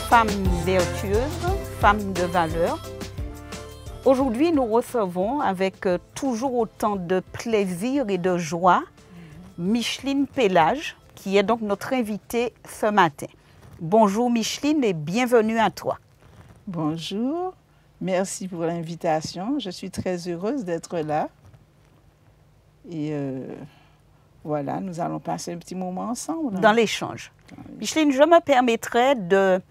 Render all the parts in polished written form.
femme vertueuse, femme de valeur. Aujourd'hui, nous recevons avec toujours autant de plaisir et de joie Micheline Pélage, qui est donc notre invitée ce matin. Bonjour Micheline et bienvenue à toi. Bonjour, merci pour l'invitation. Je suis très heureuse d'être là. Et voilà, nous allons passer un petit moment ensemble. Dans l'échange. Micheline, je me permettrai de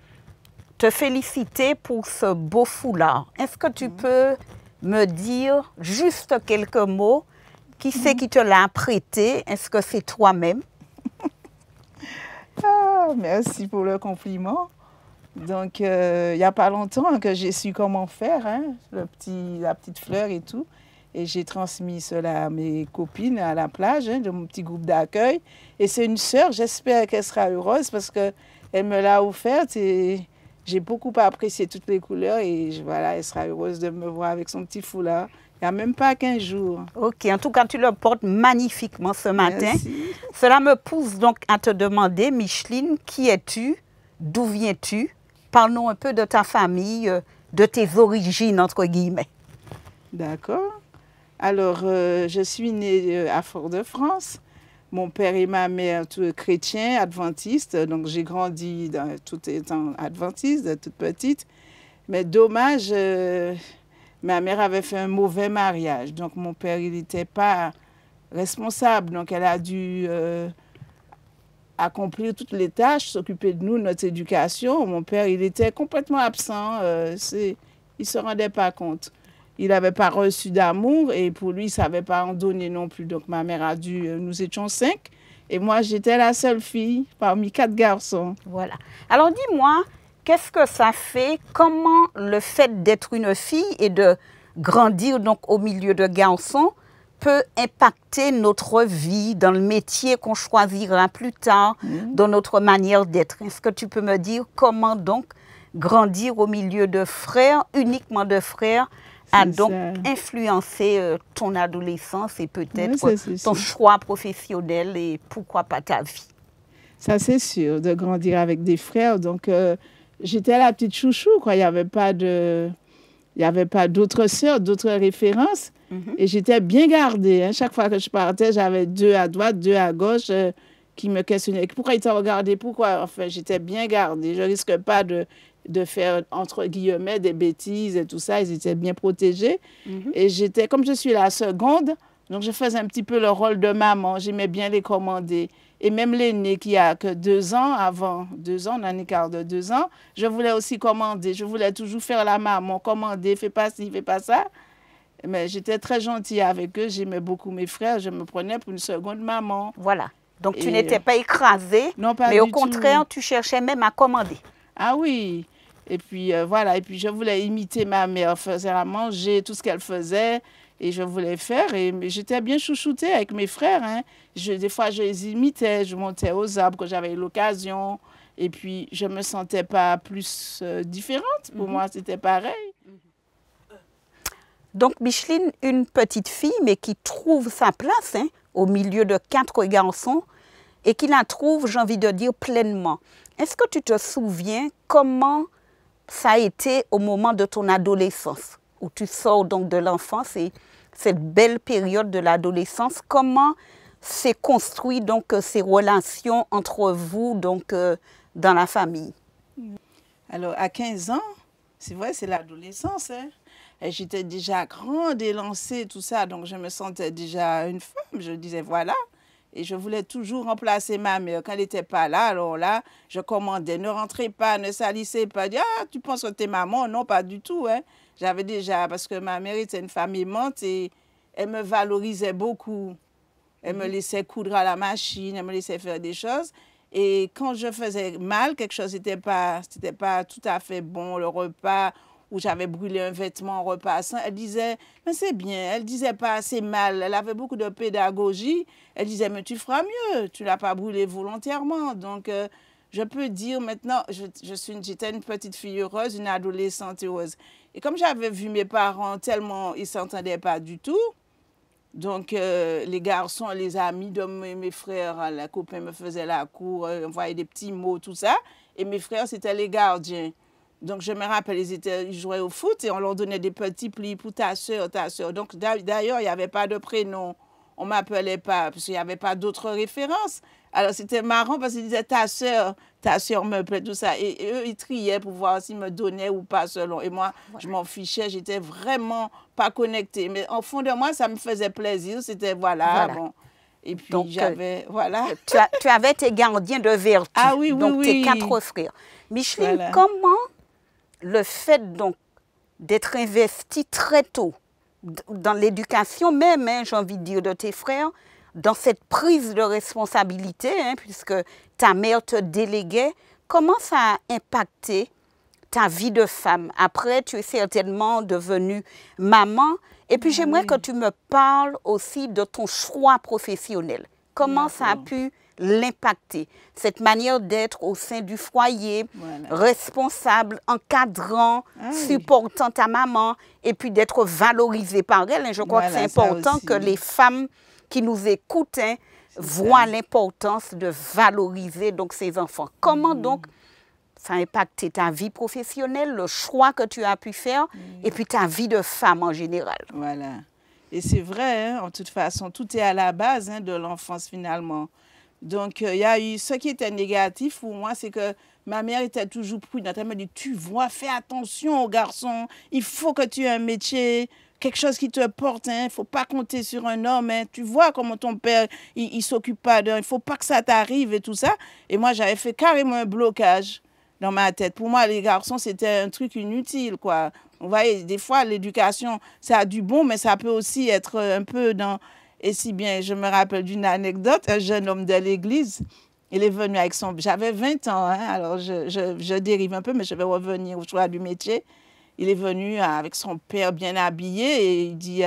te féliciter pour ce beau foulard. Est-ce que tu peux me dire juste quelques mots? Qui c'est qui te l'a prêté? Est-ce que c'est toi-même? Merci pour le compliment. Donc, il n'y a pas longtemps que j'ai su comment faire, hein, la petite fleur et tout. Et j'ai transmis cela à mes copines à la plage, hein, de mon petit groupe d'accueil. Et c'est une sœur, j'espère qu'elle sera heureuse parce qu'elle me l'a offerte et j'ai beaucoup apprécié toutes les couleurs. Et voilà, elle sera heureuse de me voir avec son petit foulard. Il n'y a même pas 15 jours. Ok, en tout cas, tu le portes magnifiquement ce matin. Merci. Cela me pousse donc à te demander, Micheline, qui es-tu? D'où viens-tu? Parle-nous un peu de ta famille, de tes origines, entre guillemets. D'accord. Alors, je suis née à Fort-de-France. Mon père et ma mère, tous chrétiens, adventistes. Donc, j'ai grandi tout étant adventiste, de toute petite. Mais dommage, ma mère avait fait un mauvais mariage. Donc, mon père, il n'était pas responsable. Donc, elle a dû accomplir toutes les tâches, s'occuper de nous, notre éducation. Mon père, il était complètement absent. Il ne se rendait pas compte. Il n'avait pas reçu d'amour et pour lui, il ne savait pas en donner non plus. Donc, ma mère a dû... Nous étions 5 et moi, j'étais la seule fille parmi 4 garçons. Voilà. Alors, dis-moi, qu'est-ce que ça fait? Comment le fait d'être une fille et de grandir donc au milieu de garçons peut impacter notre vie dans le métier qu'on choisira plus tard, dans notre manière d'être? Est-ce que tu peux me dire comment donc grandir au milieu de frères, uniquement de frères, a donc influencé ton adolescence et peut-être ton choix professionnel et pourquoi pas ta vie? Ça, c'est sûr, de grandir avec des frères. Donc, j'étais la petite chouchou, quoi. Il n'y avait pas d'autres sœurs, d'autres références. Et j'étais bien gardée. Hein. Chaque fois que je partais, j'avais 2 à droite, 2 à gauche qui me questionnaient. Pourquoi ils t'ont regardé? Pourquoi? Enfin, j'étais bien gardée. Je ne risque pas de faire, entre guillemets, des bêtises et tout ça. Ils étaient bien protégés. Et j'étais, comme je suis la seconde, donc je faisais un petit peu le rôle de maman. J'aimais bien les commander. Et même l'aîné qui a que 2 ans, avant 2 ans, on a un écart de 2 ans, je voulais aussi commander. Je voulais toujours faire la maman, commander, fais pas ci, fais pas ça. Mais j'étais très gentille avec eux. J'aimais beaucoup mes frères. Je me prenais pour une seconde maman. Voilà. Donc, tu n'étais pas écrasée, non, pas mais au du contraire, tout. tu cherchais même à commander. Ah oui. Et puis, voilà. Et puis, je voulais imiter ma mère. Elle faisait à manger, tout ce qu'elle faisait. Et je voulais faire. Et j'étais bien chouchoutée avec mes frères. Hein. Des fois, je les imitais. Je montais aux arbres quand j'avais l'occasion. Et puis, je ne me sentais pas plus différente. Pour moi, c'était pareil. Donc, Micheline, une petite fille, mais qui trouve sa place hein, au milieu de 4 garçons et qui la trouve, j'ai envie de dire, pleinement. Est-ce que tu te souviens comment ça a été au moment de ton adolescence, où tu sors donc de l'enfance et cette belle période de l'adolescence, comment s'est construit donc ces relations entre vous donc dans la famille? Alors, à 15 ans, c'est vrai, c'est l'adolescence, hein. Et j'étais déjà grande et lancée, tout ça, donc je me sentais déjà une femme. Je disais, voilà. Et je voulais toujours remplacer ma mère. Quand elle n'était pas là, alors là, je commandais, ne rentrez pas, ne salissez pas. Ah, tu penses que t'es maman? Non, pas du tout. Hein. J'avais déjà, parce que ma mère était une femme aimante et elle me valorisait beaucoup. Elle me laissait coudre à la machine, elle me laissait faire des choses. Et quand je faisais mal, quelque chose n'était pas tout à fait bon, le repas, où j'avais brûlé un vêtement en repassant, elle disait, mais c'est bien. Elle disait pas, c'est mal. Elle avait beaucoup de pédagogie. Elle disait, mais tu feras mieux. Tu l'as pas brûlé volontairement. Donc, je peux dire maintenant, j'étais une petite fille heureuse, une adolescente heureuse. Et comme j'avais vu mes parents tellement, ils ne s'entendaient pas du tout, Donc, les garçons, les amis de mes frères, les copains me faisaient la cour, envoyaient des petits mots, tout ça. Et mes frères, c'était les gardiens. Donc, je me rappelle, ils jouaient au foot et on leur donnait des petits plis pour ta soeur, ta soeur. Donc, d'ailleurs, il n'y avait pas de prénom. On ne m'appelait pas, parce qu'il n'y avait pas d'autres références. Alors, c'était marrant parce qu'ils disaient ta soeur me plaît, tout ça. Et eux, ils triaient pour voir s'ils me donnaient ou pas selon. Et moi, je m'en fichais, j'étais vraiment pas connectée. Mais au fond de moi, ça me faisait plaisir. C'était, voilà. Bon. Et puis, j'avais, voilà. Tu avais tes gardiens de vertu. Ah oui, oui, donc, oui. tes 4 frères. Micheline, comment le fait donc d'être investie très tôt dans l'éducation même, hein, j'ai envie de dire, de tes frères, dans cette prise de responsabilité, hein, puisque ta mère te déléguait, comment ça a impacté ta vie de femme? Après, tu es certainement devenue maman. Et puis, j'aimerais que tu me parles aussi de ton choix professionnel. Comment ça a pu l'impacter, cette manière d'être au sein du foyer, responsable, encadrant, supportant ta maman, et puis d'être valorisée par elle. Je crois que c'est important que les femmes qui nous écoutent voient l'importance de valoriser donc ces enfants. Comment donc ça a impacté ta vie professionnelle, le choix que tu as pu faire, et puis ta vie de femme en général? Voilà. Et c'est vrai, hein, en toute façon, tout est à la base de l'enfance finalement. Donc, il y a eu ce qui était négatif pour moi, c'est que ma mère était toujours prudente. Elle me dit, tu vois, fais attention aux garçons, il faut que tu aies un métier, quelque chose qui te porte, il ne faut pas compter sur un homme. Tu vois comment ton père, il ne s'occupe pas d'eux, il ne faut pas que ça t'arrive et tout ça. Et moi, j'avais fait carrément un blocage dans ma tête. Pour moi, les garçons, c'était un truc inutile, quoi. Vous voyez, des fois, l'éducation, ça a du bon, mais ça peut aussi être un peu dans... Et si bien, je me rappelle d'une anecdote, un jeune homme de l'église, il est venu avec son... J'avais 20 ans, alors je dérive un peu, mais je vais revenir au choix du métier. Il est venu avec son père bien habillé et il dit,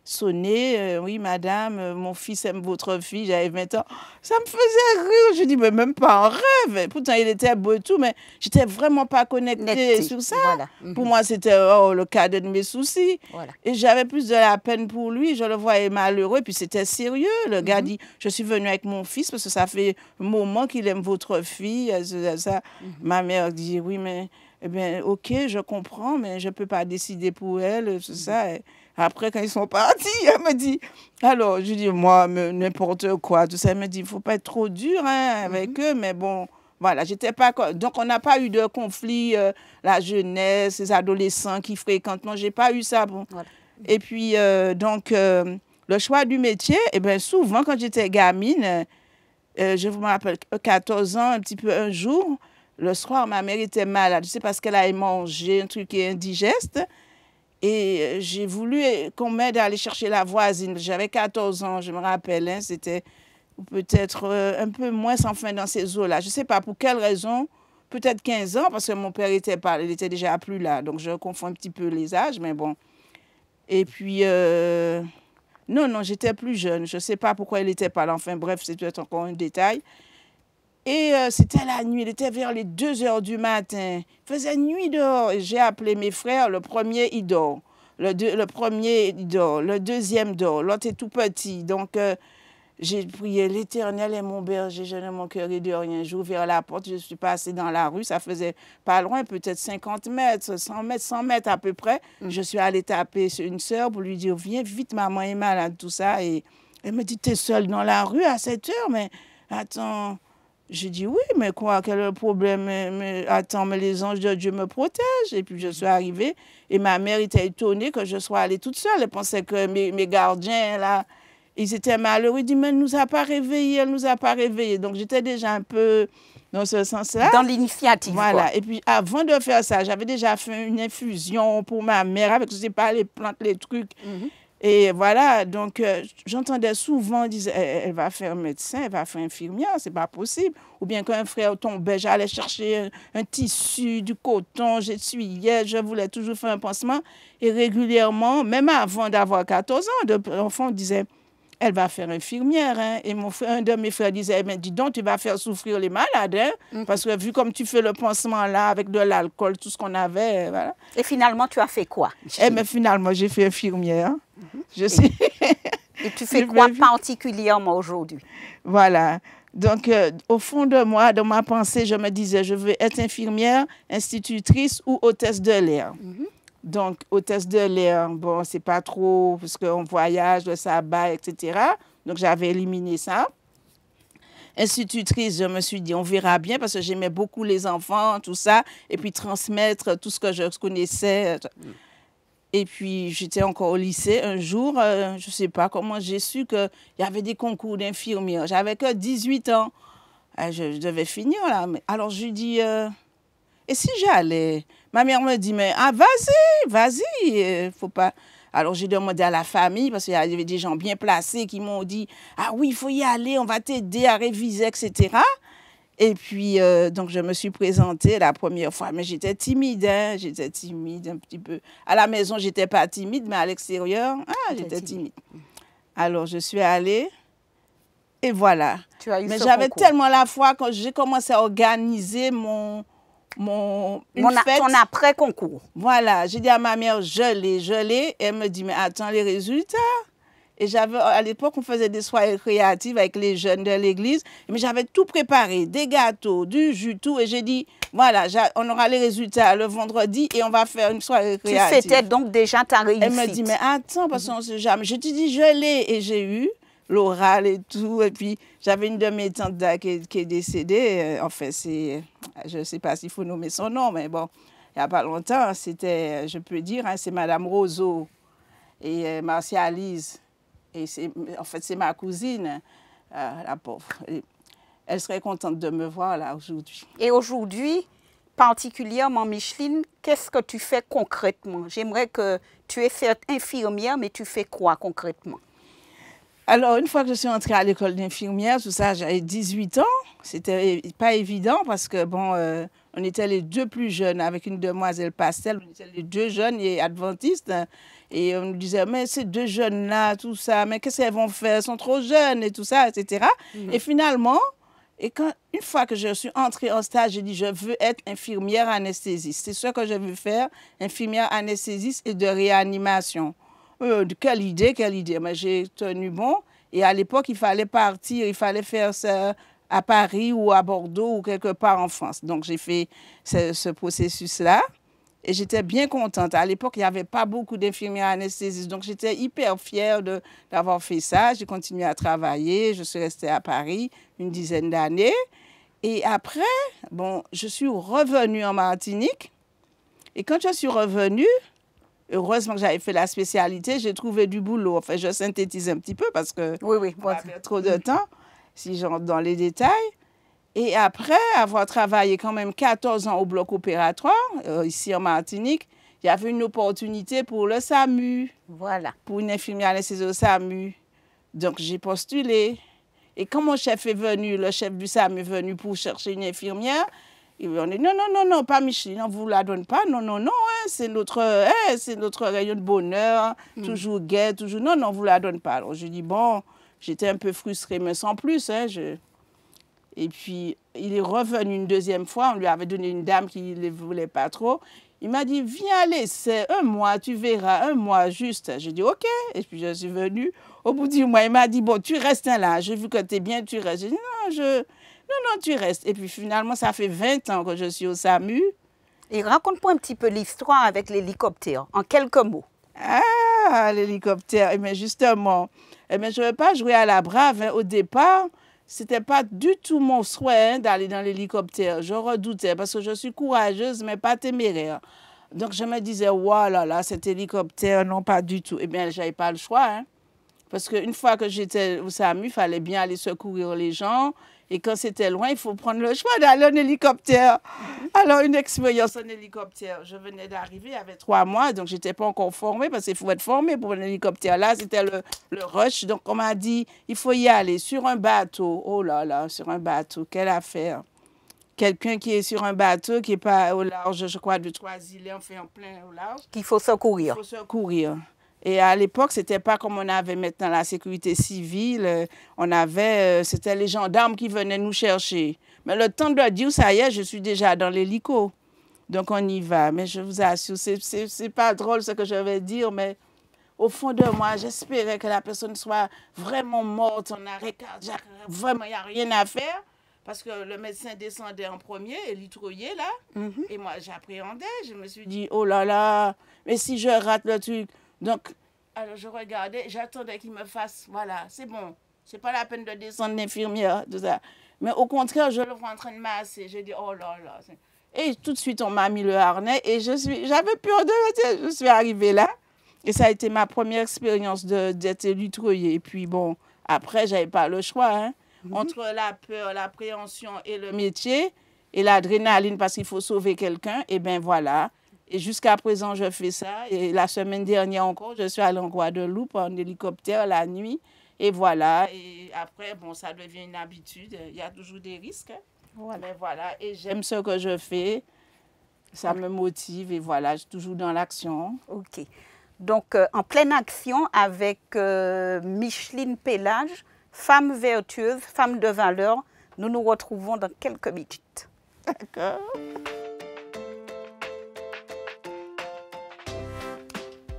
sonnez, oui madame, mon fils aime votre fille, j'avais 20 ans. Ça me faisait rire, je dis, mais même pas en rêve. Pourtant, il était beau et tout, mais j'étais vraiment pas connectée sur ça. Voilà. Pour moi, c'était le cadet de mes soucis. Voilà. Et j'avais plus de la peine pour lui, je le voyais malheureux, puis c'était sérieux. Le gars dit, je suis venu avec mon fils parce que ça fait un moment qu'il aime votre fille. Ça. Ma mère dit, oui, mais... Eh bien, ok, je comprends, mais je ne peux pas décider pour elle, tout ça. Et après, quand ils sont partis, elle me dit, alors, je dis, moi, n'importe quoi, tout ça. Elle me dit, il ne faut pas être trop dur avec eux, mais bon, voilà, j'étais pas... Donc, on n'a pas eu de conflit, la jeunesse, les adolescents qui fréquentent. Non, je n'ai pas eu ça. Bon. Voilà. Et puis, donc, le choix du métier, eh bien, souvent, quand j'étais gamine, je me rappelle 14 ans, un petit peu un jour, le soir, ma mère était malade. Je sais parce qu'elle avait mangé un truc qui est indigeste. Et j'ai voulu qu'on m'aide à aller chercher la voisine. J'avais 14 ans, je me rappelle. C'était peut-être un peu moins enfin dans ces eaux-là. Je ne sais pas pour quelle raison. Peut-être 15 ans, parce que mon père il était déjà plus là. Donc, je confonds un petit peu les âges, mais bon. Et puis, non, j'étais plus jeune. Je ne sais pas pourquoi il n'était pas là. Enfin, bref, c'est peut-être encore un détail. Et c'était la nuit, il était vers les 2 heures du matin. Il faisait nuit dehors. J'ai appelé mes frères. Le premier, il dort. Le premier, il dort. Le deuxième dort. L'autre est tout petit. Donc, j'ai prié l'Éternel est mon berger. Je ne manquerai de rien. J'ai ouvert la porte. Je suis passée dans la rue. Ça faisait pas loin, peut-être 50 mètres, 100 mètres à peu près. Je suis allée taper sur une sœur pour lui dire, viens vite, maman est malade, tout ça. Et elle me dit, t'es seule dans la rue à 7 heures? Mais attends... J'ai dit oui, mais quoi, quel est le problème? Mais attends, mais les anges de Dieu me protègent. Et puis je suis arrivée et ma mère était étonnée que je sois allée toute seule. Elle pensait que mes gardiens, là, ils étaient malheureux. Ils disent, mais elle ne nous a pas réveillés, elle ne nous a pas réveillés. Donc j'étais déjà un peu dans ce sens-là. Dans l'initiative. Voilà. Quoi. Et puis avant de faire ça, j'avais déjà fait une infusion pour ma mère avec, je ne sais pas, les plantes, les trucs. Et voilà, donc j'entendais souvent, dire, elle va faire médecin, elle va faire infirmière, c'est pas possible. Ou bien quand un frère tombait, j'allais chercher un tissu, du coton, j'essuyais, je voulais toujours faire un pansement. Et régulièrement, même avant d'avoir 14 ans, l'enfant disait, elle va faire infirmière. Et un de mes frères disait, mais dis donc, tu vas faire souffrir les malades. Parce que vu comme tu fais le pansement là, avec de l'alcool, tout ce qu'on avait, voilà. Et finalement, tu as fait quoi? Mais finalement, j'ai fait infirmière. Je suis... Et tu fais quoi particulièrement aujourd'hui? Voilà. Donc, au fond de moi, dans ma pensée, je me disais, je veux être infirmière, institutrice ou hôtesse de l'air. Donc, hôtesse de l'air, bon, c'est pas trop, parce qu'on voyage, le sabbat, etc. Donc, j'avais éliminé ça. Institutrice, je me suis dit, on verra bien, parce que j'aimais beaucoup les enfants, tout ça, et puis transmettre tout ce que je connaissais. Et puis, j'étais encore au lycée. Un jour, je ne sais pas comment j'ai su qu'il y avait des concours d'infirmière. J'avais que 18 ans. Je devais finir là. Alors, je lui dis, et si j'allais? Ma mère me dit, mais ah, vas-y, faut pas. Alors, j'ai demandé à la famille, parce qu'il y avait des gens bien placés qui m'ont dit, ah oui, il faut y aller, on va t'aider à réviser, etc. Et puis, donc, je me suis présentée la première fois, mais j'étais timide, hein, j'étais timide un petit peu. À la maison, je n'étais pas timide, mais à l'extérieur, j'étais timide. Alors, je suis allée et voilà. Mais j'avais tellement la foi quand j'ai commencé à organiser une fête. Ton après-concours. Voilà, j'ai dit à ma mère, je l'ai. Elle me dit, mais attends les résultats. Et à l'époque, on faisait des soirées créatives avec les jeunes de l'église. Mais j'avais tout préparé, des gâteaux, du jus, tout. Et j'ai dit, voilà, on aura les résultats le vendredi et on va faire une soirée créative. Tu fêtais donc déjà ta réussite. Elle me dit, mais attends, parce qu'on ne sait jamais. Je te dis, je l'ai. Et j'ai eu l'oral et tout. Et puis, j'avais une de mes tantes qui est décédée. Enfin, je ne sais pas s'il faut nommer son nom, mais bon, il n'y a pas longtemps, c'était, je peux dire, c'est Madame Roseau et Martialise. Et en fait, c'est ma cousine, la pauvre. Et elle serait contente de me voir là aujourd'hui. Et aujourd'hui, particulièrement, Micheline, qu'est-ce que tu fais concrètement? J'aimerais que tu es certes infirmière, mais tu fais quoi concrètement? Alors, une fois que je suis entrée à l'école d'infirmière, tout ça, j'avais 18 ans. C'était pas évident parce que, bon, on était les deux plus jeunes avec une demoiselle Pastel. On était les deux jeunes et adventistes. Et on nous disait, mais ces deux jeunes-là, tout ça, mais qu'est-ce qu'elles vont faire? Elles sont trop jeunes et tout ça, etc. Et finalement, une fois que je suis entrée en stage, j'ai dit, je veux être infirmière anesthésiste. C'est ce que je veux faire, infirmière anesthésiste et de réanimation. Quelle idée. Mais j'ai tenu bon. Et à l'époque, il fallait partir, il fallait faire ça à Paris ou à Bordeaux ou quelque part en France. Donc, j'ai fait ce processus-là. Et j'étais bien contente. À l'époque, il n'y avait pas beaucoup d'infirmières anesthésistes. Donc, j'étais hyper fière d'avoir fait ça. J'ai continué à travailler. Je suis restée à Paris une dizaine d'années. Et après, bon, je suis revenue en Martinique. Et quand je suis revenue, heureusement que j'avais fait la spécialité, j'ai trouvé du boulot. Enfin, je synthétise un petit peu parce que oui, on va perdre trop de temps si j'entre dans les détails. Et après avoir travaillé quand même 14 ans au bloc opératoire, ici en Martinique, il y avait une opportunité pour le SAMU. Voilà. Pour une infirmière anesthésiste au SAMU. Donc, j'ai postulé. Et quand mon chef est venu, le chef du SAMU est venu pour chercher une infirmière, il m'a dit, non, pas Micheline, on ne vous la donne pas. Non, hein, c'est notre rayon de bonheur, toujours gai, toujours. Non, on ne vous la donne pas. Alors, je dis, bon, j'étais un peu frustrée, mais sans plus, hein, Et puis, il est revenu une deuxième fois. On lui avait donné une dame qui ne le voulait pas trop. Il m'a dit, viens aller, c'est 1 mois, tu verras, 1 mois juste. J'ai dit, OK. Et puis, je suis venue. Au bout du mois, il m'a dit, bon, tu restes là. J'ai vu que tu es bien, tu restes. J'ai dit, non, tu restes. Et puis, finalement, ça fait 20 ans que je suis au SAMU. Et raconte-moi un petit peu l'histoire avec l'hélicoptère, en quelques mots. Ah, l'hélicoptère. Eh bien, justement, je ne vais pas jouer à la brave. Hein. Au départ, ce n'était pas du tout mon souhait d'aller dans l'hélicoptère. Je redoutais parce que je suis courageuse, mais pas téméraire. Donc, je me disais, voilà, là, cet hélicoptère, non, pas du tout. Eh bien, je n'avais pas le choix. Hein, parce qu'une fois que j'étais au SAMU, il fallait bien aller secourir les gens. Et quand c'était loin, il faut prendre le choix d'aller en hélicoptère. Alors, une expérience en hélicoptère. Je venais d'arriver, il y avait 3 mois, donc je n'étais pas encore formée, parce qu'il faut être formé pour un hélicoptère. Là, c'était le rush. Donc, on m'a dit, il faut y aller sur un bateau. Oh là là, sur un bateau, quelle affaire. Quelqu'un qui est sur un bateau, qui n'est pas au large, je crois, de 3 îlets, enfin en plein au large. Qu'il faut secourir. Il faut secourir. Et à l'époque, ce n'était pas comme on avait maintenant la sécurité civile. C'était les gendarmes qui venaient nous chercher. Mais le temps de dire, ça y est, je suis déjà dans l'hélico. Donc, on y va. Mais je vous assure, c'est pas drôle ce que je vais dire, mais au fond de moi, j'espérais que la personne soit vraiment morte en arrêt cardiaque. Vraiment, il n'y a rien à faire. Parce que le médecin descendait en premier, et l'itrouillait là. Et moi, j'appréhendais. Je me suis dit, oh là là, mais si je rate le truc. Donc, alors je regardais, j'attendais qu'il me fasse, voilà, c'est bon. C'est pas la peine de descendre l'infirmière, tout ça. Mais au contraire, je le vois en train de masser. J'ai dit, oh là là. Et tout de suite, on m'a mis le harnais et j'avais peur de, je suis arrivée là. Et ça a été ma première expérience d'être lutrouillée. Et puis bon, après, j'avais pas le choix, hein. Entre la peur, l'appréhension et le métier, et l'adrénaline parce qu'il faut sauver quelqu'un, et bien voilà. Et jusqu'à présent, je fais ça. Et la semaine dernière encore, je suis allée en Guadeloupe en hélicoptère la nuit. Et voilà. Et après, bon, ça devient une habitude. Il y a toujours des risques. Hein. Voilà. Mais voilà. Et j'aime ce que je fais. Ça me motive. Et voilà, je suis toujours dans l'action. OK. Donc, en pleine action avec Micheline Pélage, femme vertueuse, femme de valeur. Nous nous retrouvons dans quelques minutes. D'accord.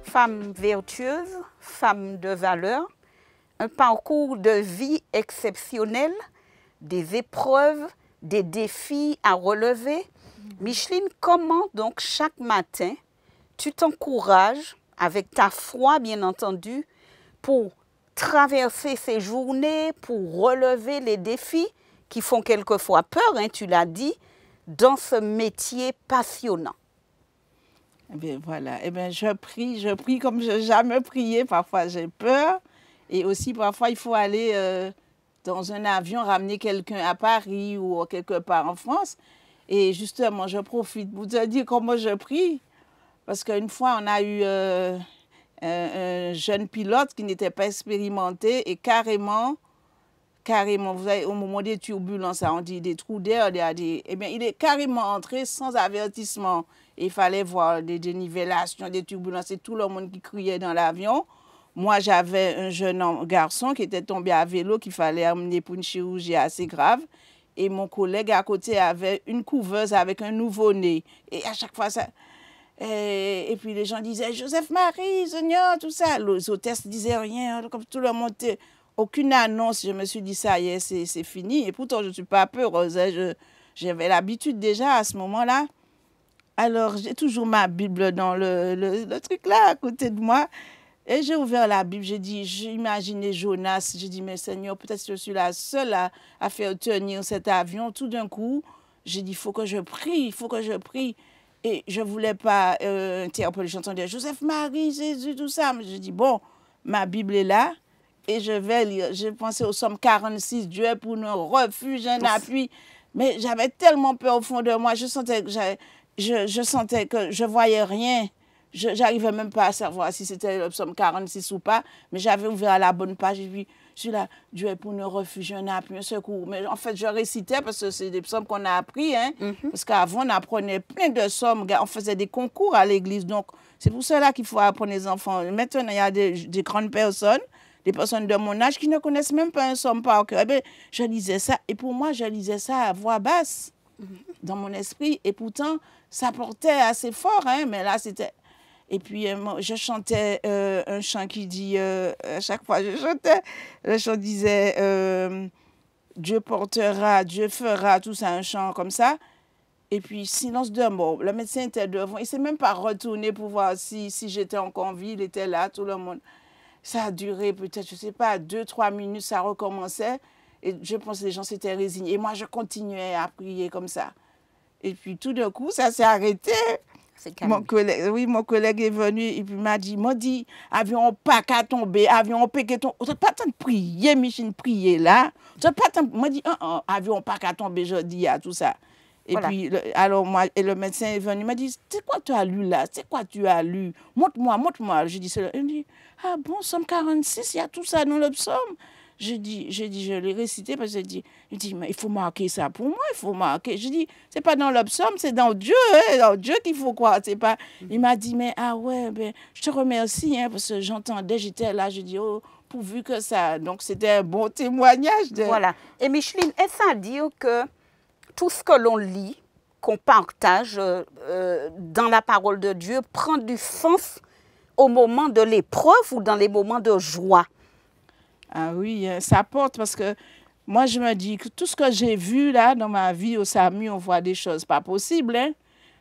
Femme vertueuse, femme de valeur, un parcours de vie exceptionnel, des épreuves, des défis à relever. Micheline, comment donc chaque matin tu t'encourages, avec ta foi bien entendu, pour traverser ces journées, pour relever les défis qui font quelquefois peur, hein, tu l'as dit, dans ce métier passionnant? Eh bien, voilà. Eh bien, je prie comme je n'ai jamais prié. Parfois, j'ai peur. Et aussi, parfois, il faut aller dans un avion, ramener quelqu'un à Paris ou quelque part en France. Et justement, je profite pour te dire comment je prie. Parce qu'une fois, on a eu un jeune pilote qui n'était pas expérimenté et carrément, vous savez, au moment des turbulences, on dit des trous d'air, eh bien, il est carrément entré sans avertissement. Il fallait voir des dénivellations, des turbulences et tout le monde qui criait dans l'avion. Moi, j'avais un jeune garçon qui était tombé à vélo qu'il fallait amener pour une chirurgie assez grave. Et mon collègue à côté avait une couveuse avec un nouveau-né. Et à chaque fois, ça... Et puis les gens disaient « Joseph-Marie, Seigneur », tout ça. Les hôtesses disaient rien, comme tout le monde... Aucune annonce, je me suis dit, ça y est, c'est fini. Et pourtant, je ne suis pas peureuse. Hein. J'avais l'habitude déjà à ce moment-là. Alors, j'ai toujours ma Bible dans le truc là, à côté de moi. Et j'ai ouvert la Bible, j'ai imaginé Jonas. J'ai dit, mais Seigneur, peut-être que je suis la seule à faire tenir cet avion. Tout d'un coup, j'ai dit, il faut que je prie, il faut que je prie. Et je ne voulais pas interpeller. J'entendais Joseph-Marie, Jésus, tout ça. Mais j'ai dit, bon, ma Bible est là. Et je vais lire. J'ai pensé au Somme 46, Dieu est pour nous refuge, un appui. Mais j'avais tellement peur au fond de moi. Je sentais que je ne voyais rien. Je n'arrivais même pas à savoir si c'était le Psaume 46 ou pas. Mais j'avais ouvert la bonne page et puis je suis là, Dieu est pour nous refuge, un appui, un secours. Mais en fait, je récitais parce que c'est des psaumes qu'on a appris. Hein, Parce qu'avant, on apprenait plein de psaumes. On faisait des concours à l'église. Donc, c'est pour cela qu'il faut apprendre les enfants. Maintenant, il y a des grandes personnes, des personnes de mon âge qui ne connaissent même pas un psaume par cœur. Eh bien, je lisais ça. Et pour moi, je lisais ça à voix basse dans mon esprit. Et pourtant, ça portait assez fort. Hein, mais là, c'était... Et puis, je chantais un chant qui dit... à chaque fois, je chantais. Le chant disait... Dieu portera, Dieu fera, tout ça, un chant comme ça. Et puis, silence de mort. Le médecin était devant. Il ne s'est même pas retourné pour voir si j'étais encore en vie. Il était là, tout le monde. Ça a duré peut-être, je ne sais pas, 2-3 minutes, ça recommençait. Et je pense que les gens s'étaient résignés. Et moi, je continuais à prier comme ça. Et puis, tout d'un coup, ça s'est arrêté. Mon collègue est venu et puis m'a dit, avion pas qu'à tomber, avion pas qu'à tomber. Tu n'as pas tant de prier, Micheline, prier là. Tu n'as pas tant de... Moi, dit, avion pas qu'à tomber, je dis à tout ça. Et voilà. Puis, alors, moi, et le médecin est venu, il m'a dit, c'est quoi tu as lu là? C'est quoi tu as lu? Montre-moi. Je dis, il me dit, ah bon, Somme 46, il y a tout ça dans le psaume. Je l'ai récité parce que il dit, mais il faut marquer ça pour moi, il faut marquer. Je dis, c'est pas dans le psaume, c'est dans Dieu, hein, dans Dieu qu'il faut croire, c'est pas. Il m'a dit, mais ah ouais, ben, je te remercie, hein, parce que j'entendais, j'étais là, je dis, oh, pourvu que ça. Donc, c'était un bon témoignage. Voilà. Et Micheline, est-ce à dire que tout ce que l'on lit, qu'on partage dans la parole de Dieu, prend du sens au moment de l'épreuve ou dans les moments de joie? Ah oui, ça porte parce que moi, je me dis que tout ce que j'ai vu là dans ma vie au SAMU, on voit des choses pas possibles, hein.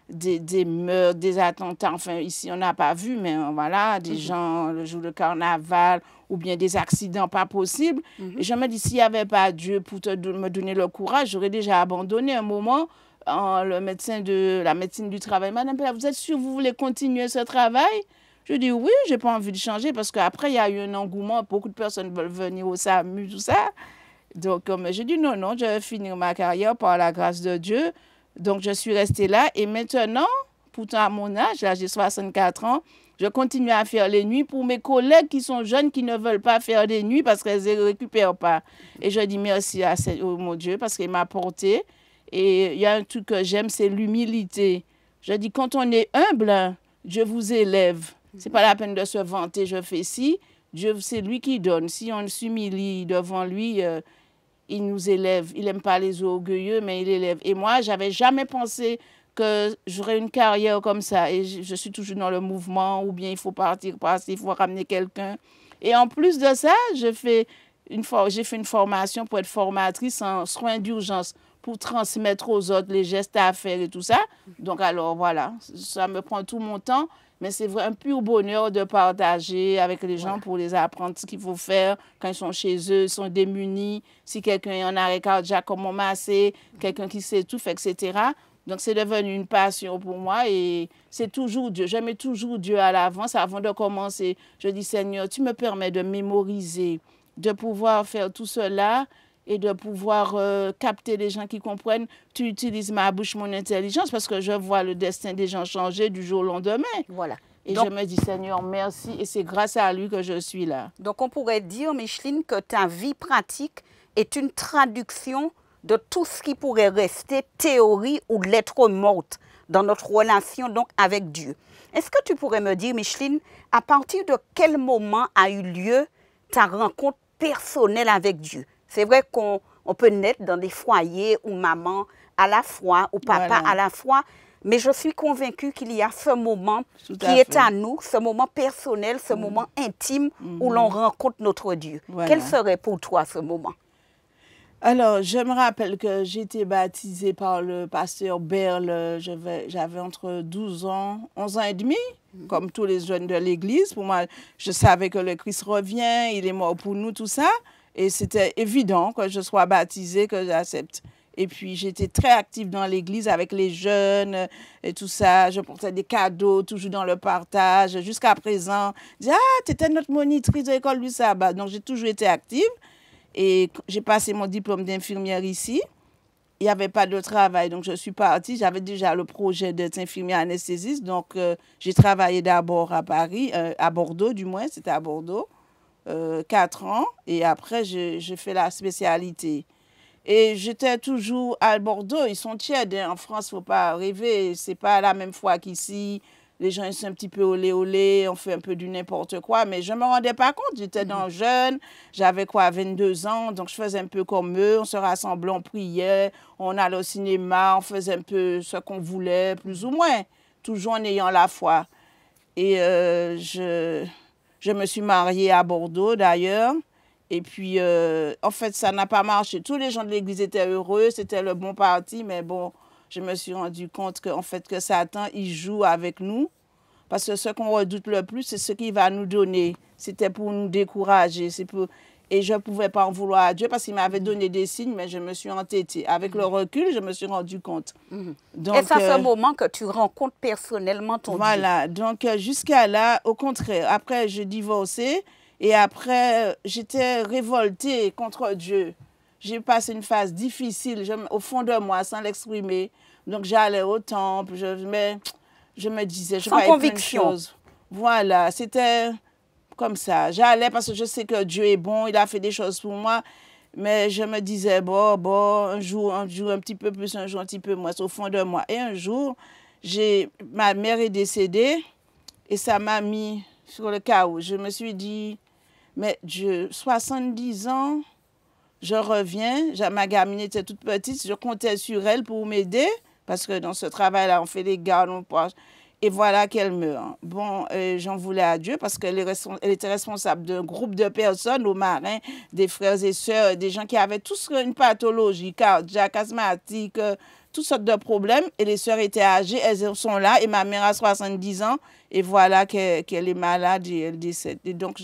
Des meurtres, des attentats. Enfin, ici, on n'a pas vu, mais voilà, des gens le jour de carnaval ou bien des accidents pas possibles. Et je me dis, s'il n'y avait pas Dieu pour me donner le courage, j'aurais déjà abandonné un moment. Le médecin de la médecine du travail, Madame Pella, vous êtes sûre que vous voulez continuer ce travail? Je dis oui, j'ai pas envie de changer parce qu'après, il y a eu un engouement. Beaucoup de personnes veulent venir au SAMU, tout ça. Donc, j'ai dit non, non, je vais finir ma carrière par la grâce de Dieu. Donc, je suis restée là. Et maintenant, pourtant à mon âge, là, j'ai 64 ans, je continue à faire les nuits pour mes collègues qui sont jeunes, qui ne veulent pas faire des nuits parce qu'elles ne récupèrent pas. Et je dis merci à mon Dieu parce qu'il m'a porté. Et il y a un truc que j'aime, c'est l'humilité. Je dis, quand on est humble, Dieu vous élève. Ce n'est pas la peine de se vanter, je fais ci. Dieu, c'est lui qui donne. Si on s'humilie devant lui, il nous élève. Il n'aime pas les orgueilleux, mais il élève. Et moi, je n'avais jamais pensé que j'aurais une carrière comme ça. Et je suis toujours dans le mouvement, ou bien il faut partir, passer, il faut ramener quelqu'un. Et en plus de ça, j'ai fait une formation pour être formatrice en soins d'urgence, pour transmettre aux autres les gestes à faire et tout ça. Donc alors voilà, ça me prend tout mon temps. Mais c'est un pur bonheur de partager avec les gens pour les apprendre ce qu'il faut faire quand ils sont chez eux, ils sont démunis. Si quelqu'un est en arrêt cardiaque, comment masser, quelqu'un qui s'étouffe, etc. Donc, c'est devenu une passion pour moi et c'est toujours Dieu. Je mets toujours Dieu à l'avance avant de commencer. Je dis, Seigneur, tu me permets de mémoriser, de pouvoir faire tout cela et de pouvoir capter les gens qui comprennent. Tu utilises ma bouche, mon intelligence, parce que je vois le destin des gens changer du jour au lendemain. Voilà. Et donc, je me dis, Seigneur, merci. Et c'est grâce à lui que je suis là. Donc, on pourrait dire, Micheline, que ta vie pratique est une traduction de tout ce qui pourrait rester théorie ou lettre morte dans notre relation donc avec Dieu. Est-ce que tu pourrais me dire, Micheline, à partir de quel moment a eu lieu ta rencontre personnelle avec Dieu? C'est vrai qu'on peut naître dans des foyers où maman à la fois, ou papa à la fois, mais je suis convaincue qu'il y a ce moment qui est à nous, ce moment personnel, ce moment intime où l'on rencontre notre Dieu. Quel serait pour toi ce moment? Alors, je me rappelle que j'ai été baptisée par le pasteur Berle. J'avais entre 12 ans, 11 ans et demi, comme tous les jeunes de l'église. Pour moi, je savais que le Christ revient, il est mort pour nous, tout ça. Et c'était évident que je sois baptisée, que j'accepte. Et puis, j'étais très active dans l'église avec les jeunes et tout ça. Je portais des cadeaux, toujours dans le partage. Jusqu'à présent, je dis, ah, tu étais notre monitrice de l'école du sabbat. Donc, j'ai toujours été active. Et j'ai passé mon diplôme d'infirmière ici. Il n'y avait pas de travail, donc je suis partie. J'avais déjà le projet d'être infirmière anesthésiste. Donc, j'ai travaillé d'abord à Paris, à Bordeaux du moins, c'était à Bordeaux, 4 ans. Et après, j'ai fait la spécialité. Et j'étais toujours à Bordeaux. Ils sont tièdes, hein. En France, il ne faut pas rêver. Ce n'est pas la même fois qu'ici. Les gens ils sont un petit peu olé olé, on fait un peu du n'importe quoi, mais je ne me rendais pas compte. J'étais dans jeune, j'avais 22 ans, donc je faisais un peu comme eux. On se rassemblait, on priait, on allait au cinéma, on faisait un peu ce qu'on voulait, plus ou moins, toujours en ayant la foi. Et je me suis mariée à Bordeaux d'ailleurs. Et puis, en fait, ça n'a pas marché. Tous les gens de l'église étaient heureux, c'était le bon parti, mais bon, je me suis rendu compte que, en fait, que Satan, il joue avec nous. Parce que ce qu'on redoute le plus, c'est ce qu'il va nous donner. C'était pour nous décourager. Et je ne pouvais pas en vouloir à Dieu parce qu'il m'avait donné des signes, mais je me suis entêtée. Avec le recul, je me suis rendu compte. Donc, et c'est à ce moment que tu rencontres personnellement ton Dieu. Voilà. Donc, jusqu'à là, au contraire, après, j'ai divorcé. Et après, j'étais révoltée contre Dieu. J'ai passé une phase difficile au fond de moi, sans l'exprimer. Donc, j'allais au temple, mais je me disais, je voyais plein de choses. Voilà, c'était comme ça. J'allais parce que je sais que Dieu est bon, il a fait des choses pour moi. Mais je me disais, bon, un jour un petit peu plus, un jour un petit peu moins, au fond de moi. Et un jour, ma mère est décédée et ça m'a mis sur le chaos. Je me suis dit, mais Dieu, 70 ans, je reviens, ma gamine était toute petite, je comptais sur elle pour m'aider, parce que dans ce travail-là, on fait les gardes, on passe. Et voilà qu'elle meurt. Bon, j'en voulais à Dieu parce qu'elle elle était responsable d'un groupe de personnes, aux marins, des frères et sœurs, des gens qui avaient tous une pathologie, cardiaque, asthmatique, toutes sortes de problèmes. Et les sœurs étaient âgées, elles sont là. Et ma mère a 70 ans. Et voilà qu'elle est malade et elle décède. Et donc,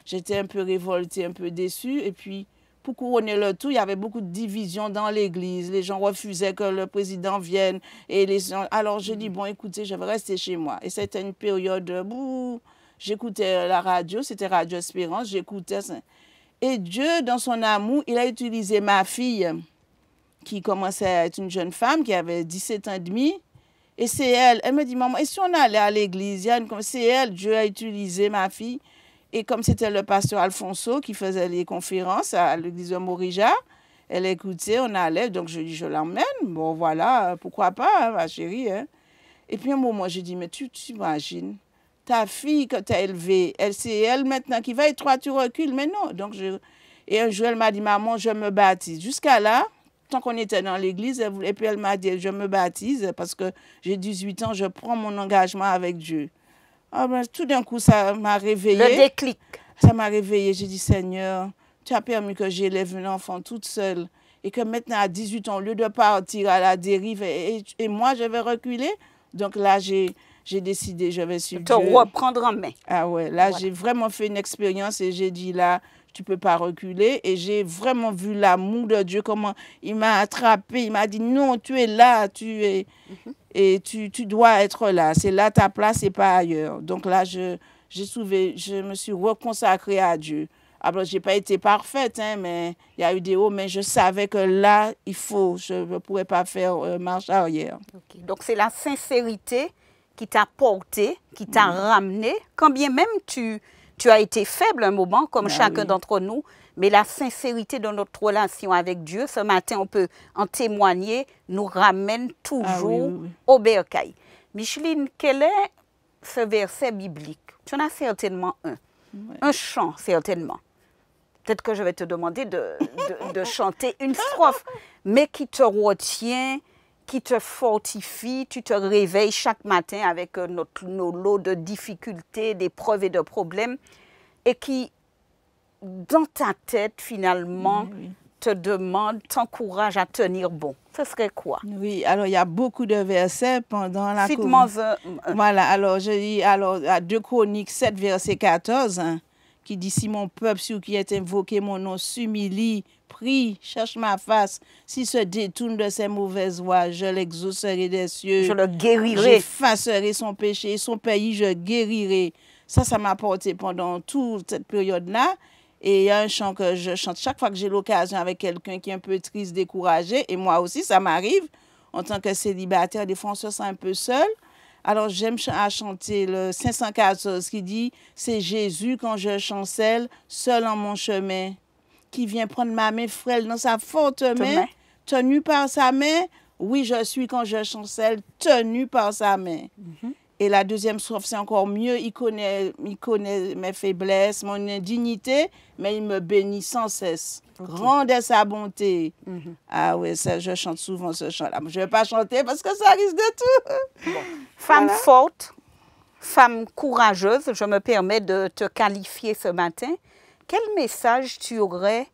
j'étais un peu révoltée, un peu déçue. Et puis, pour couronner le tout, il y avait beaucoup de divisions dans l'église. Les gens refusaient que le président vienne. Et les gens... Alors, j'ai dit, bon, écoutez, je vais rester chez moi. Et c'était une période où j'écoutais la radio, c'était Radio Espérance, j'écoutais ça. Et Dieu, dans son amour, il a utilisé ma fille, qui commençait à être une jeune femme, qui avait 17 ans et demi. Et c'est elle me dit, maman, et si on allait à l'église? C'est elle, Dieu a utilisé ma fille. Et comme c'était le pasteur Alfonso qui faisait les conférences à l'église de Morija, elle écoutait, on allait, donc je dis, je l'emmène. Bon, voilà, pourquoi pas, hein, ma chérie. Hein. Et puis un moment, j'ai dit, mais tu t'imagines, ta fille que tu as élevée, c'est elle maintenant qui va, et toi, tu recules. Mais non. Donc et un jour, elle m'a dit, maman, je me baptise. Jusqu'à là, tant qu'on était dans l'église, et puis elle m'a dit, je me baptise parce que j'ai 18 ans, je prends mon engagement avec Dieu. Ah ben, tout d'un coup, ça m'a réveillée. Le déclic. Ça m'a réveillée. J'ai dit, Seigneur, tu as permis que j'élève un enfant toute seule et que maintenant, à 18 ans, au lieu de partir à la dérive, et moi, je vais reculer. Donc là, j'ai décidé, je vais suivre Te Dieu. reprendre en main. Ah ouais, là, j'ai vraiment fait une expérience et j'ai dit, là, tu ne peux pas reculer. Et j'ai vraiment vu l'amour de Dieu, comment il m'a attrapé. Il m'a dit, non, tu es là, et tu dois être là. C'est là ta place et pas ailleurs. Donc là, je me suis reconsacrée à Dieu. Alors, je n'ai pas été parfaite, hein, mais il y a eu des hauts, mais je savais que là, je ne pourrais pas faire marche arrière. Okay. Donc, c'est la sincérité qui t'a porté, qui t'a ramené, quand bien même tu as été faible un moment, comme chacun d'entre nous, mais la sincérité de notre relation avec Dieu, ce matin, on peut en témoigner, nous ramène toujours au bercail. Micheline, quel est ce verset biblique? Tu en as certainement un. Un chant, certainement. Peut-être que je vais te demander de chanter une strophe, mais qui te retient, qui te fortifie, tu te réveilles chaque matin avec nos lots de difficultés, d'épreuves et de problèmes, et qui, dans ta tête, finalement, te demande, t'encourage à tenir bon. Ce serait quoi? Oui, alors il y a beaucoup de versets pendant la Cite-moi Voilà, alors je lis à 2 Chroniques 7, verset 14, hein, qui dit, si mon peuple sur qui est invoqué mon nom s'humilie, prie, cherche ma face, s'il se détourne de ses mauvaises voies, je l'exaucerai des cieux. Je le guérirai. J'effacerai son péché, son pays, je guérirai. Ça m'a porté pendant toute cette période-là. Et il y a un chant que je chante chaque fois que j'ai l'occasion avec quelqu'un qui est un peu triste, découragé. Et moi aussi, ça m'arrive. En tant que célibataire, des fois, on se sent un peu seul. Alors, j'aime à chanter le 514 qui dit « C'est Jésus quand je chancelle, seul en mon chemin, qui vient prendre ma main frêle dans sa forte main, tenu par sa main. Oui, je suis quand je chancelle, tenu par sa main. Et la deuxième strophe, c'est encore mieux. Il connaît mes faiblesses, mon indignité, mais il me bénit sans cesse. Grande est sa bonté. Ah oui, ça, je chante souvent ce chant-là. Je ne vais pas chanter parce que ça risque de tout. Femme forte, femme courageuse, je me permets de te qualifier ce matin. Quel message tu aurais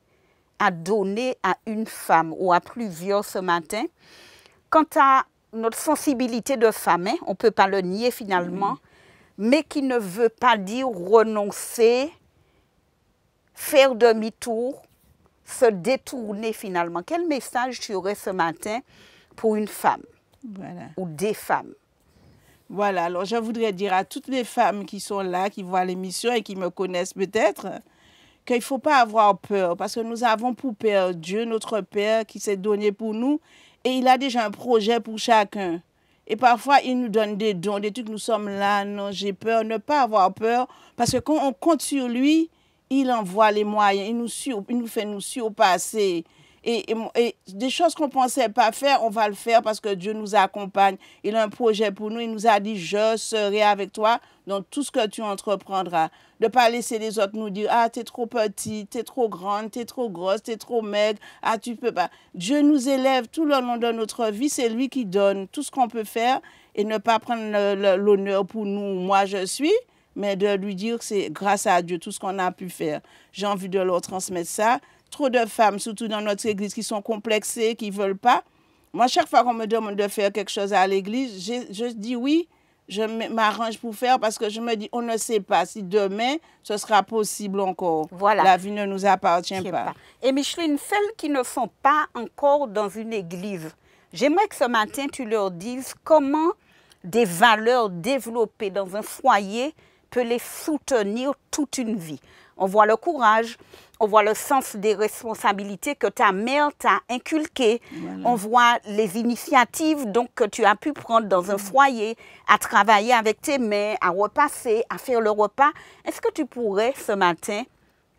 à donner à une femme ou à plusieurs ce matin quant à notre sensibilité de femme, hein, on ne peut pas le nier finalement, mais qui ne veut pas dire renoncer, faire demi-tour, se détourner finalement. Quel message tu aurais ce matin pour une femme ou des femmes? Voilà, alors je voudrais dire à toutes les femmes qui sont là, qui voient l'émission et qui me connaissent peut-être, qu'il ne faut pas avoir peur, parce que nous avons pour Père Dieu, notre Père qui s'est donné pour nous, et il a déjà un projet pour chacun. Et parfois, il nous donne des dons, des trucs, nous sommes là, non, j'ai peur, ne pas avoir peur, parce que quand on compte sur lui, il envoie les moyens, il nous fait nous surpasser. Et des choses qu'on ne pensait pas faire, on va le faire parce que Dieu nous accompagne. Il a un projet pour nous. Il nous a dit, je serai avec toi dans tout ce que tu entreprendras. De ne pas laisser les autres nous dire, ah, tu es trop petite, tu es trop grande, tu es trop grosse, tu es trop maigre, ah, tu peux pas. Dieu nous élève tout le long de notre vie. C'est lui qui donne tout ce qu'on peut faire et ne pas prendre l'honneur pour nous, moi je suis, mais de lui dire que c'est grâce à Dieu tout ce qu'on a pu faire. J'ai envie de leur transmettre ça. Trop de femmes, surtout dans notre église, qui sont complexées, qui ne veulent pas. Moi, chaque fois qu'on me demande de faire quelque chose à l'église, je dis oui, je m'arrange pour faire parce que je me dis, on ne sait pas si demain, ce sera possible encore. Voilà. La vie ne nous appartient pas. Et Micheline, celles qui ne sont pas encore dans une église, j'aimerais que ce matin, tu leur dises comment des valeurs développées dans un foyer peut les soutenir toute une vie. On voit le courage, on voit le sens des responsabilités que ta mère t'a inculqué. Voilà. On voit les initiatives donc, que tu as pu prendre dans un foyer, à travailler avec tes mains, à repasser, à faire le repas. Est-ce que tu pourrais ce matin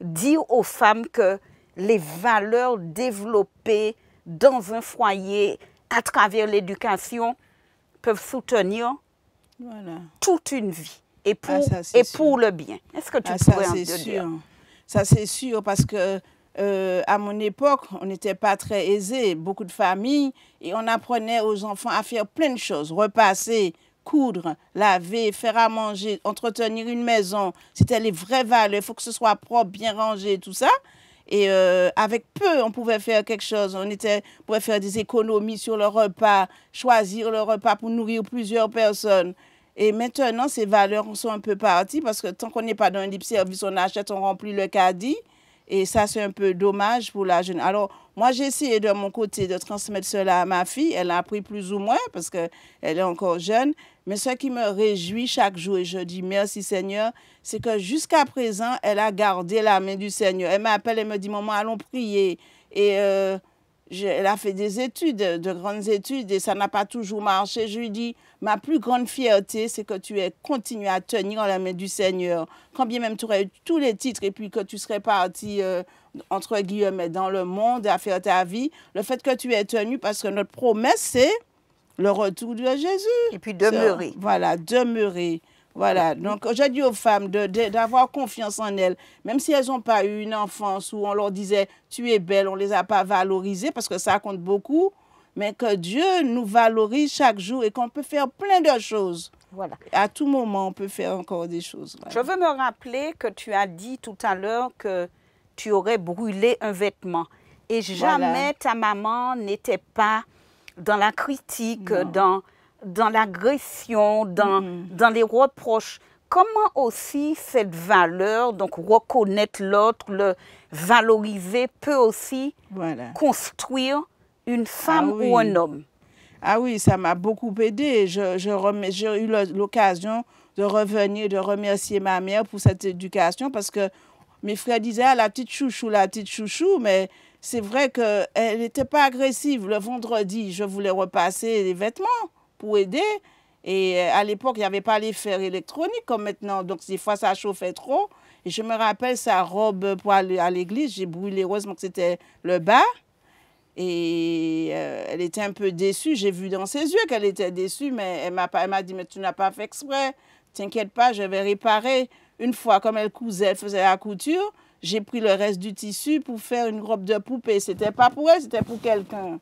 dire aux femmes que les valeurs développées dans un foyer à travers l'éducation peuvent soutenir toute une vie et pour le bien? Est-ce que tu pourrais en dire? Ça, c'est sûr, parce que à mon époque, on n'était pas très aisés, beaucoup de familles, et on apprenait aux enfants à faire plein de choses, repasser, coudre, laver, faire à manger, entretenir une maison. C'était les vraies valeurs, il faut que ce soit propre, bien rangé, tout ça. Et avec peu, on pouvait faire quelque chose. On pouvait faire des économies sur le repas, choisir le repas pour nourrir plusieurs personnes. Et maintenant, ces valeurs sont un peu parties parce que tant qu'on n'est pas dans un libre-service, on achète, on remplit le caddie. Et ça, c'est un peu dommage pour la jeune. Alors, moi, j'ai essayé de mon côté de transmettre cela à ma fille. Elle a appris plus ou moins parce qu'elle est encore jeune. Mais ce qui me réjouit chaque jour, et je dis merci Seigneur, c'est que jusqu'à présent, elle a gardé la main du Seigneur. Elle m'appelle, elle me dit, maman, allons prier. Et elle a fait des études, de grandes études, et ça n'a pas toujours marché. Je lui dis, ma plus grande fierté, c'est que tu aies continué à tenir la main du Seigneur. Quand bien même tu aurais eu tous les titres et puis que tu serais parti, entre guillemets, dans le monde à faire ta vie, le fait que tu aies tenu, parce que notre promesse, c'est le retour de Jésus. Et puis demeurer. Voilà, demeurer. Voilà, donc je dis aux femmes d'avoir confiance en elles, même si elles n'ont pas eu une enfance où on leur disait « tu es belle », on ne les a pas valorisées parce que ça compte beaucoup, mais que Dieu nous valorise chaque jour et qu'on peut faire plein de choses. Voilà. À tout moment, on peut faire encore des choses. Voilà. Je veux me rappeler que tu as dit tout à l'heure que tu aurais brûlé un vêtement et jamais ta maman n'était pas dans la critique, dans l'agression, dans les reproches. Comment aussi cette valeur, donc reconnaître l'autre, le valoriser, peut aussi construire une femme ou un homme? Ah oui, ça m'a beaucoup aidé. J'ai eu l'occasion de revenir, de remercier ma mère pour cette éducation parce que mes frères disaient, ah, la petite chouchou, mais c'est vrai qu'elle n'était pas agressive. Le vendredi, je voulais repasser les vêtements pour aider. Et à l'époque, il n'y avait pas les fers électroniques comme maintenant. Donc, des fois, ça chauffait trop. Et je me rappelle sa robe pour aller à l'église. J'ai brûlé, heureusement que c'était le bas. Et elle était un peu déçue. J'ai vu dans ses yeux qu'elle était déçue. Mais elle m'a dit, mais tu n'as pas fait exprès. T'inquiète pas, je vais réparer. Une fois, comme elle cousait, elle faisait la couture, j'ai pris le reste du tissu pour faire une robe de poupée. C'était pas pour elle, c'était pour quelqu'un.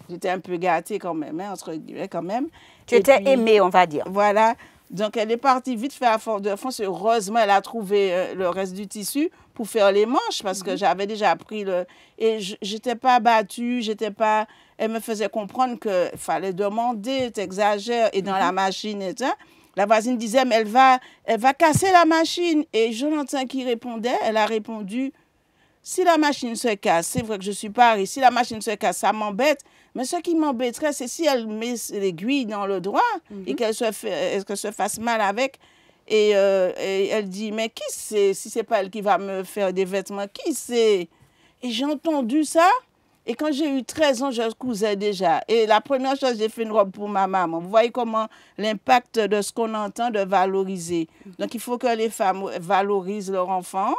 J'étais un peu gâtée quand même, hein, entre guillemets quand même. Tu étais aimée, on va dire. Voilà. Donc, elle est partie vite faire à fond de fond. Heureusement, elle a trouvé le reste du tissu pour faire les manches parce que j'avais déjà pris le... Et je n'étais pas battue, j'étais pas... Elle me faisait comprendre qu'il fallait demander, t'exagères, et dans la machine et tout. La voisine disait, mais elle va casser la machine. Et Jonathan qui répondait, elle a répondu, si la machine se casse, c'est vrai que je suis pas riche, si la machine se casse, ça m'embête. Mais ce qui m'embêterait, c'est si elle met l'aiguille dans le doigt et qu'elle se fasse mal avec. Et elle dit, mais qui sait si c'est pas elle qui va me faire des vêtements? Qui sait? Et j'ai entendu ça. Et quand j'ai eu 13 ans, je cousais déjà. Et la première chose, j'ai fait une robe pour ma maman. Vous voyez comment l'impact de ce qu'on entend, de valoriser. Donc, il faut que les femmes valorisent leurs enfants,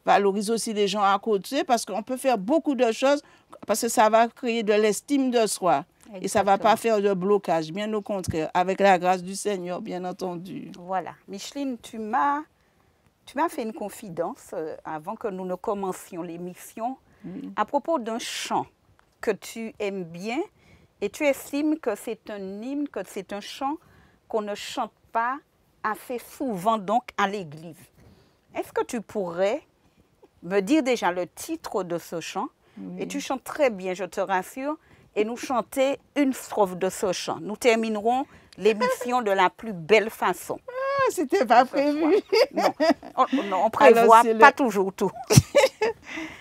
valorise aussi les gens à côté parce qu'on peut faire beaucoup de choses parce que ça va créer de l'estime de soi. Exactement. Et ça ne va pas faire de blocage, bien au contraire, avec la grâce du Seigneur, bien entendu. Voilà. Micheline, tu m'as fait une confidence avant que nous ne commencions l'émission à propos d'un chant que tu aimes bien et tu estimes que c'est un hymne, que c'est un chant qu'on ne chante pas assez souvent donc à l'église. Est-ce que tu pourrais me dire déjà le titre de ce chant? Et tu chantes très bien, je te rassure, et nous chanter une strophe de ce chant. Nous terminerons l'émission de la plus belle façon. Ah, c'était pas prévu. Non, on prévoit pas toujours tout.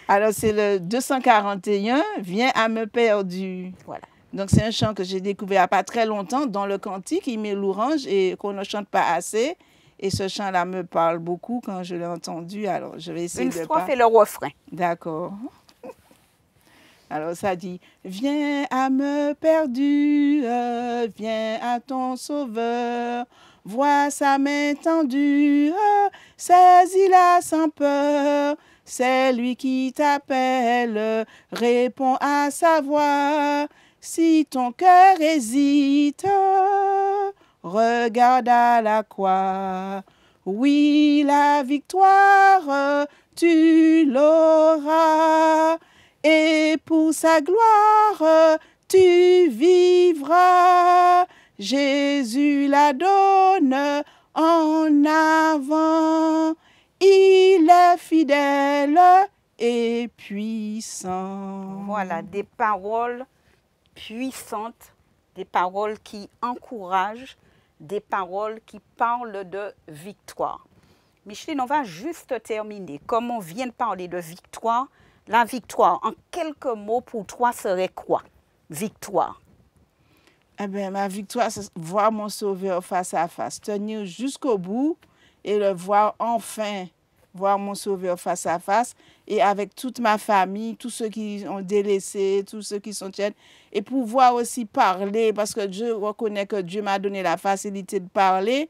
Alors, c'est le 241, Viens à me perdu. Voilà. Donc, c'est un chant que j'ai découvert il n'y a pas très longtemps dans le cantique, il met l'orange et qu'on ne chante pas assez. Et ce chant-là me parle beaucoup quand je l'ai entendu. Alors, je vais essayer une de strophe et le refrain. D'accord. Alors, ça dit, viens à me perdu, viens à ton sauveur, vois sa main tendue, saisis-la sans peur, c'est lui qui t'appelle, réponds à sa voix, si ton cœur hésite, regarde à la croix, oui, la victoire, tu l'auras. Et pour sa gloire, tu vivras. Jésus la donne en avant. Il est fidèle et puissant. Voilà, des paroles puissantes, des paroles qui encouragent, des paroles qui parlent de victoire. Micheline, on va juste terminer. Comme on vient de parler de victoire, la victoire, en quelques mots, pour toi, serait quoi? Victoire. Eh bien, ma victoire, c'est voir mon Sauveur face à face, tenir jusqu'au bout et le voir enfin, voir mon Sauveur face à face et avec toute ma famille, tous ceux qui ont délaissé, tous ceux qui sont tièdes, et pouvoir aussi parler, parce que je reconnais que Dieu m'a donné la facilité de parler,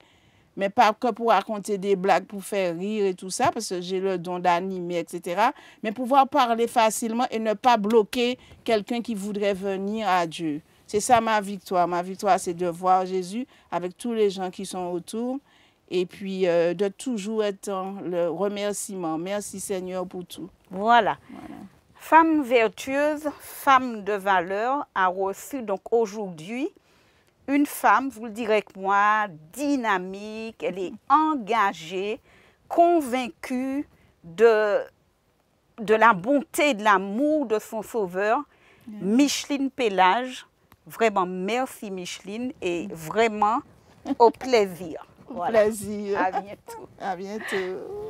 mais pas que pour raconter des blagues, pour faire rire et tout ça, parce que j'ai le don d'animer, etc. Mais pouvoir parler facilement et ne pas bloquer quelqu'un qui voudrait venir à Dieu. C'est ça ma victoire. Ma victoire, c'est de voir Jésus avec tous les gens qui sont autour et puis de toujours être dans le remerciement. Merci Seigneur pour tout. Voilà. Femme vertueuse, femme de valeur, a reçu donc aujourd'hui une femme, vous le direz que moi, dynamique, elle est engagée, convaincue de la bonté, de l'amour de son sauveur, Micheline Pélage. Vraiment, merci Micheline et vraiment au plaisir. Au plaisir. À bientôt. À bientôt.